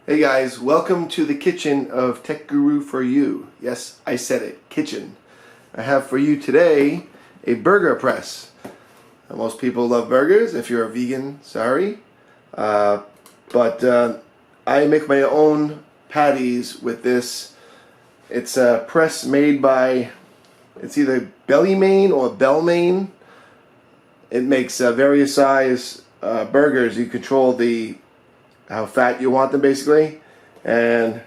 Hey guys, welcome to the kitchen of Tech Guru for You. Yes, I said it, kitchen. I have for you today a burger press. Most people love burgers. If you're a vegan, sorry. But I make my own patties with this. It's a press made by, it's either Bellemain or Bellemain. It makes various size burgers. You control how fat you want them basically, and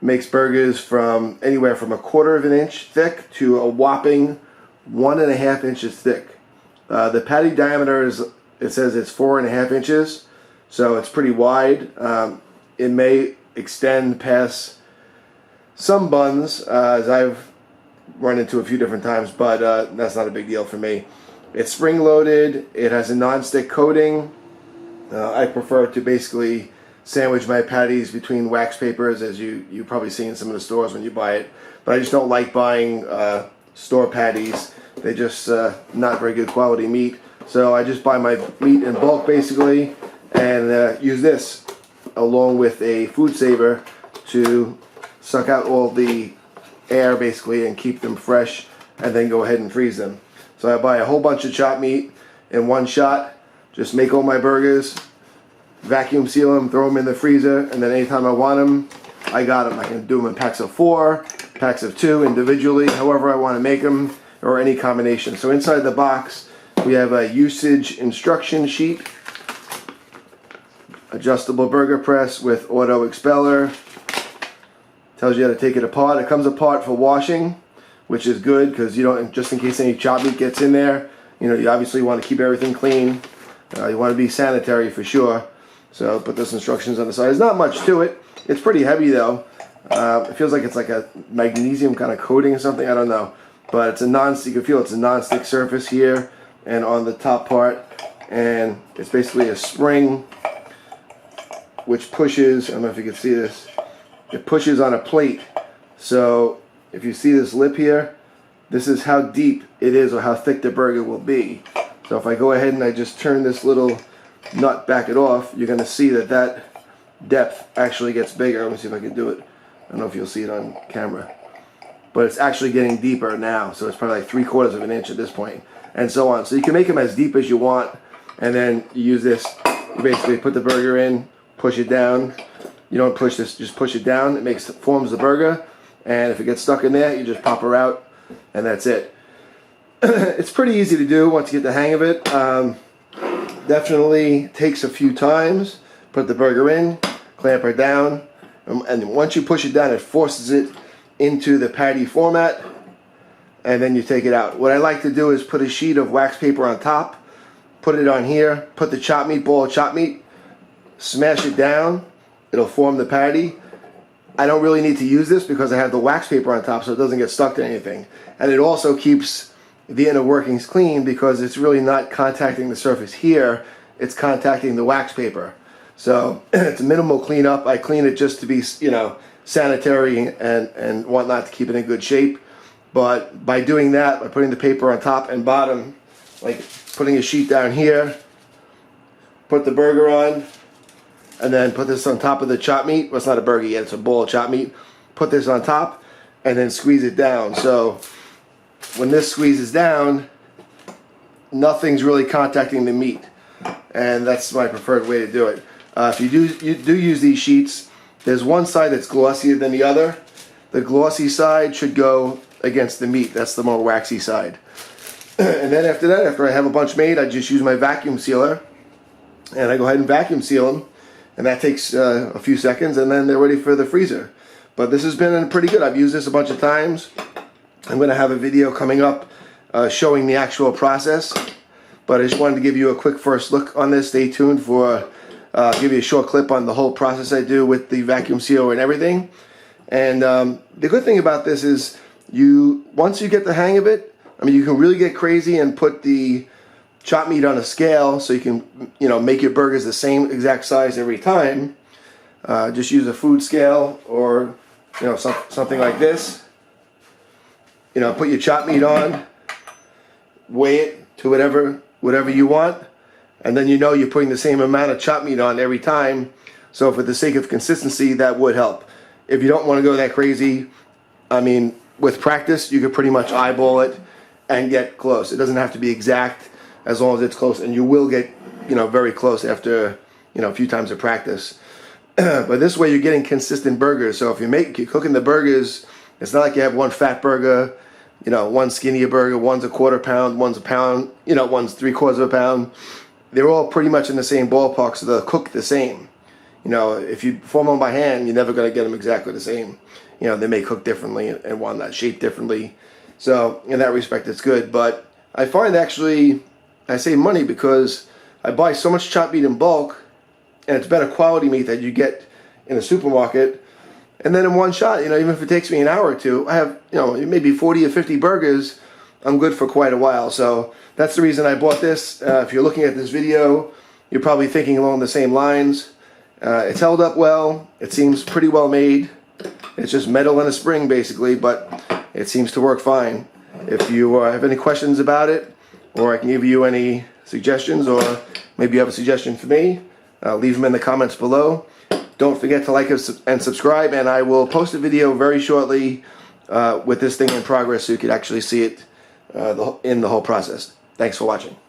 makes burgers from anywhere from 1/4 of an inch thick to a whopping 1.5 inches thick. The patty diameter is, it says it's 4.5 inches, so it's pretty wide. It may extend past some buns, as I've run into a few different times, but that's not a big deal for me. It's spring loaded. It has a non-stick coating. I prefer to basically sandwich my patties between wax papers, as you probably see in some of the stores when you buy it. But I just don't like buying store patties. They're just not very good quality meat. So I just buy my meat in bulk basically, and use this along with a food saver to suck out all the air basically and keep them fresh, and then go ahead and freeze them. So I buy a whole bunch of chopped meat in one shot. Just make all my burgers, vacuum seal them, throw them in the freezer, and then anytime I want them, I got them. I can do them in packs of 4, packs of 2, individually, however I want to make them, or any combination. So inside the box, we have a usage instruction sheet, adjustable burger press with auto expeller, tells you how to take it apart. It comes apart for washing, which is good because you don't, just in case any chopped meat gets in there, you obviously want to keep everything clean. You want to be sanitary for sure. So put those instructions on the side. There's not much to it. It's pretty heavy though. It feels like it's like a magnesium kind of coating or something. I don't know. But it's a non-stick. You can feel it's a non-stick surface here and on the top part. And it's basically a spring which pushes, I don't know if you can see this, it pushes on a plate. So if you see this lip here, this is how deep it is or how thick the burger will be. So if I go ahead and I just turn this little nut, back it off, you're going to see that that depth actually gets bigger. Let me see if I can do it. I don't know if you'll see it on camera. But it's actually getting deeper now. So it's probably like 3/4 of an inch at this point. And so on. So you can make them as deep as you want. And then you use this. You basically put the burger in, push it down. You don't push this, just push it down. It forms the burger. And if it gets stuck in there, you just pop her out. And that's it. It's pretty easy to do once you get the hang of it. Definitely takes a few times. Put the burger in, clamp her down, and once you push it down, it forces it into the patty format, and then you take it out. What I like to do is put a sheet of wax paper on top, put it on here, put the chopped meat, ball of chopped meat, smash it down, it'll form the patty. I don't really need to use this because I have the wax paper on top so it doesn't get stuck to anything. And it also keeps the inner workings clean because it's really not contacting the surface here, it's contacting the wax paper. So it's a minimal cleanup. I clean it just to be, sanitary and whatnot, to keep it in good shape. But by doing that, by putting the paper on top and bottom, like putting a sheet down here, put the burger on, and then put this on top of the chopped meat. Well, it's not a burger yet, it's a bowl of chopped meat. Put this on top and then squeeze it down. So when this squeezes down, nothing's really contacting the meat. And that's my preferred way to do it. If you do use these sheets, there's one side that's glossier than the other. The glossy side should go against the meat. That's the more waxy side. And then after that, after I have a bunch made, I just use my vacuum sealer. And I go ahead and vacuum seal them. And that takes a few seconds, and then they're ready for the freezer. But this has been pretty good. I've used this a bunch of times. I'm going to have a video coming up showing the actual process. But I just wanted to give you a quick first look on this. Stay tuned for give you a short clip on the whole process I do with the vacuum sealer and everything. And the good thing about this is once you get the hang of it, I mean, you can really get crazy and put the chopped meat on a scale so you can make your burgers the same exact size every time. Just use a food scale or something like this. Put your chopped meat on, weigh it to whatever you want, and then you're putting the same amount of chopped meat on every time. So for the sake of consistency, that would help. If you don't want to go that crazy, I mean, with practice, you could pretty much eyeball it and get close. It doesn't have to be exact as long as it's close, and you will get, very close after, a few times of practice. But this way you're getting consistent burgers. So if you're cooking the burgers, it's not like you have one fat burger, one skinnier burger, one's a quarter pound, one's a pound, one's 3/4 of a pound. They're all pretty much in the same ballpark, so they'll cook the same. If you form them by hand, you're never going to get them exactly the same. They may cook differently and want that shape differently. So in that respect, it's good. But I find actually I save money because I buy so much chopped meat in bulk, and it's better quality meat that you get in a supermarket. And then in one shot, even if it takes me an hour or two, I have, maybe 40 or 50 burgers. I'm good for quite a while. So that's the reason I bought this. If you're looking at this video, you're probably thinking along the same lines. It's held up well. It seems pretty well made. It's just metal and a spring basically, but it seems to work fine. If you have any questions about it, or I can give you any suggestions, or maybe you have a suggestion for me, leave them in the comments below. Don't forget to like and subscribe, and I will post a video very shortly with this thing in progress so you can actually see it in the whole process. Thanks for watching.